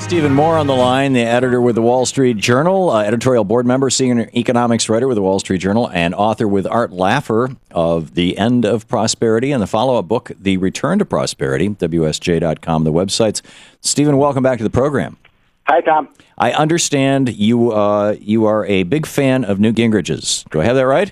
Stephen Moore on the line, the editor with the Wall Street Journal, editorial board member, senior economics writer with the Wall Street Journal, and author with Art Laffer of The End of Prosperity and the follow-up book, The Return to Prosperity, WSJ.com, the websites. Stephen, welcome back to the program. Hi, Tom. I understand you are a big fan of Newt Gingrich's. Do I have that right?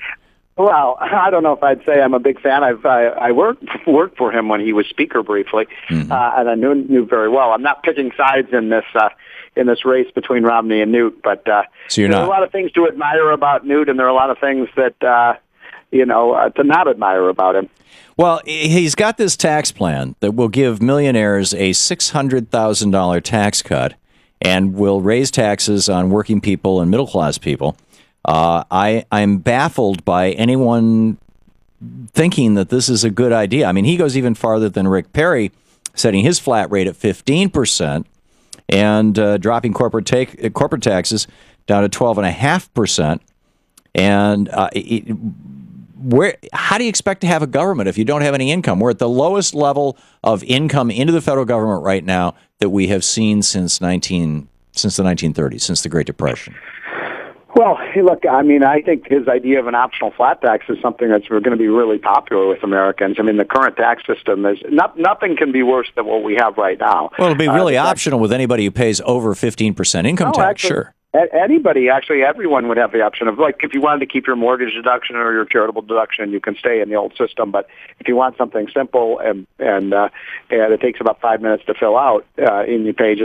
Well, I don't know if I'd say I'm a big fan. I worked for him when he was speaker briefly, and I knew Newt very well. I'm not picking sides in this race between Romney and Newt, but so you're there are not. a lot of things to admire about Newt, and there are a lot of things that to not admire about him. Well, he's got this tax plan that will give millionaires a $600,000 tax cut and will raise taxes on working people and middle-class people. I'm baffled by anyone thinking that this is a good idea. I mean, he goes even farther than Rick Perry, setting his flat rate at 15% and dropping corporate taxes down to 12.5%. And how do you expect to have a government if you don't have any income? We're at the lowest level of income into the federal government right now that we have seen since the 1930s, since the Great Depression. Well, look, I mean, I think his idea of an optional flat tax is something that's going to be really popular with Americans. I mean, the current tax system is nothing can be worse than what we have right now. Well, it'll be really optional with anybody who pays over 15% income tax, actually, sure. Anybody, actually, everyone would have the option of, like, if you wanted to keep your mortgage deduction or your charitable deduction, you can stay in the old system. But if you want something simple and it takes about 5 minutes to fill out, and you pay I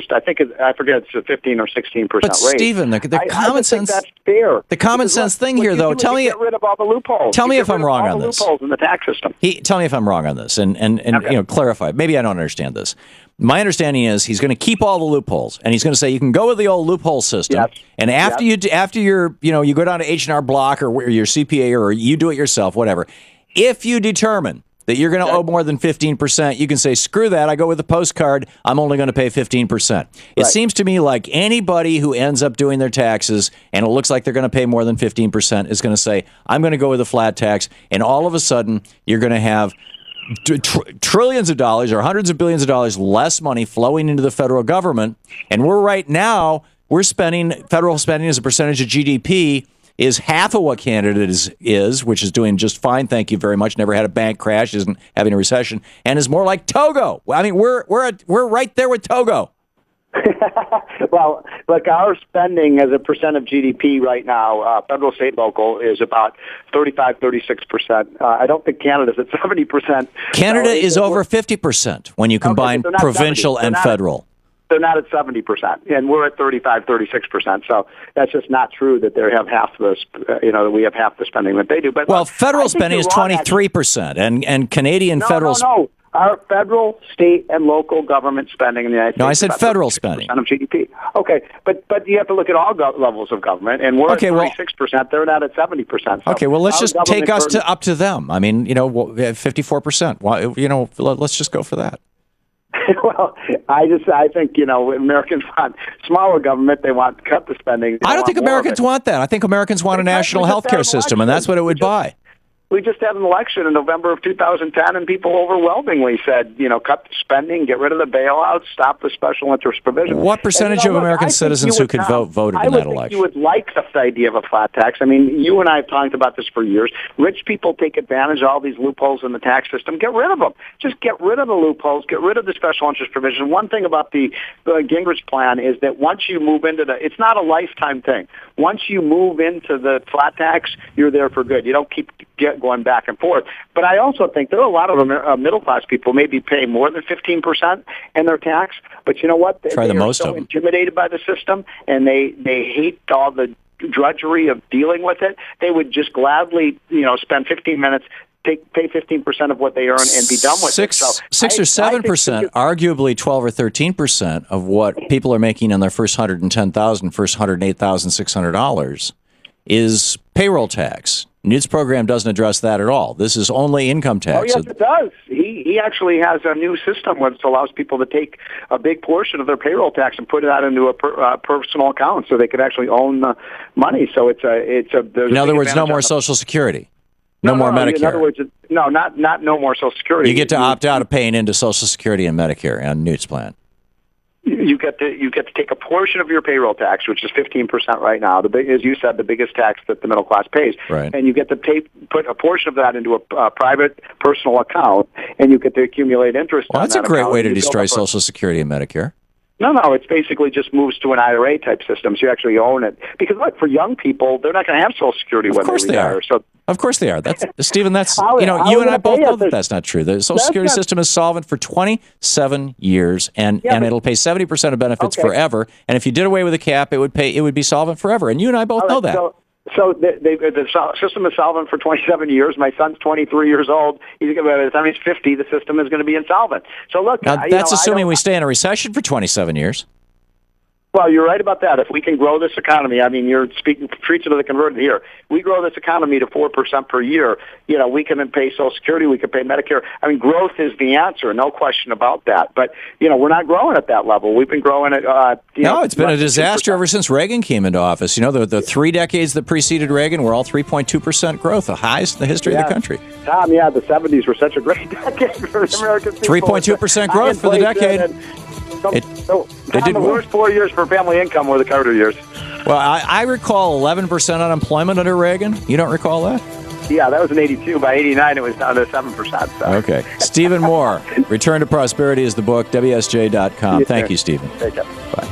forget, it's a 15 or 16% rate. But Stephen, the common sense, that's fair. The common sense thing here, though, tell me, get rid of all the loopholes. Tell me if I'm wrong on this. Loopholes in the tax system. Tell me if I'm wrong on this, and okay. Clarify. Maybe I don't understand this. My understanding is he's going to keep all the loopholes, and he's going to say you can go with the old loophole system. Yes. And after you go down to H&R Block or your CPA or you do it yourself, whatever. If you determine that you're going to owe more than 15%, you can say, screw that, I go with the postcard, I'm only going to pay 15%. It seems to me like anybody who ends up doing their taxes and it looks like they're going to pay more than 15% is going to say, I'm going to go with a flat tax, and all of a sudden you're going to have trillions of dollars or hundreds of billions of dollars less money flowing into the federal government. And we're spending, federal spending as a percentage of GDP is half of what Canada is, which is doing just fine, thank you very much, never had a bank crash, isn't having a recession, and is more like Togo. I mean, we're right there with Togo. Well, look, our spending as a percent of GDP right now, federal, state, local, is about 36%. I don't think Canada's at 70%. Canada is over 50% when you combine provincial and federal. They're not at 70%, and we're at 36%. So that's just not true that they have half the, that we have half the spending that they do. But federal spending is 23%, and Canadian federal. No. Our federal, state, and local government spending in the United States. No, I said federal spending. Of GDP. Okay, but you have to look at all levels of government, and we're at 36%. They're not at 70%. So okay, well, let's just take us up to them. I mean, 54%. Let's just go for that. Well, I think Americans want smaller government. They want to cut the spending. I don't think Americans want that. I think Americans want a national health care system, and that's what it would buy. We just had an election in November of 2010, and people overwhelmingly said, cut the spending, get rid of the bailouts, stop the special interest provision. What percentage of American citizens who could voted in that election? You would like the idea of a flat tax. I mean, you and I have talked about this for years. Rich people take advantage of all these loopholes in the tax system. Get rid of them. Just get rid of the loopholes. Get rid of the special interest provision. One thing about the Gingrich plan is that once you move into it's not a lifetime thing. Once you move into the flat tax, you're there for good. You don't keep going back and forth. But I also think there are a lot of middle-class people maybe pay more than 15% in their tax. But you know what? They are so intimidated by the system, and they hate all the drudgery of dealing with it. They would just gladly, spend 15 minutes, pay 15% of what they earn and be done with it. So 6 or 7%, arguably 12 or 13% of what people are making on their first $110,000, first $108,600 is payroll tax. Newt's program doesn't address that at all. This is only income tax. Oh, yes, it does. He actually has a new system which allows people to take a big portion of their payroll tax and put it out into a personal account so they could actually own the money. So it's a. In other words, no more Social Security. No more Medicare. In other words, not no more Social Security. You get to opt out of paying into Social Security and Medicare on Newt's plan. You get to take a portion of your payroll tax, which is 15% right now. As you said, the biggest tax that the middle class pays, right. And you get to put a portion of that into a private personal account, and you get to accumulate interest. Well, on that's that a great account. way to destroy Social Security and Medicare. No, it's basically just moves to an IRA type system, so you actually own it. Because look, for young people, they're not going to have Social Security when they retire. Of course they are. That's Stephen. That's how you and I both know that that's not true. The Social Security system is solvent for 27 years, and it'll pay 70% of benefits forever. And if you did away with the cap, it would be solvent forever. And you and I both know that. So the system is solvent for 27 years. My son's 23 years old. By the time he's 50, the system is going to be insolvent. So look, now, that's assuming we stay in a recession for 27 years. Well, you're right about that. If we can grow this economy, I mean, you're preaching to the converted here. We grow this economy to 4% per year. We can pay Social Security, we can pay Medicare. I mean, growth is the answer, no question about that. But we're not growing at that level. We've been growing at. No, it's been a disaster ever since Reagan came into office. The 3 decades that preceded Reagan were all 3.2% growth, the highest in the history of the country. Tom, the 70s were such a great decade for American people. 3.2% growth for the decade. The worst 4 years for family income were the Carter years. Well, I recall 11% unemployment under Reagan. You don't recall that? Yeah, that was in 82. By 89, it was down to 7%. So. Okay. Stephen Moore, Return to Prosperity is the book, WSJ.com. Thank you, Stephen. Take care. Bye.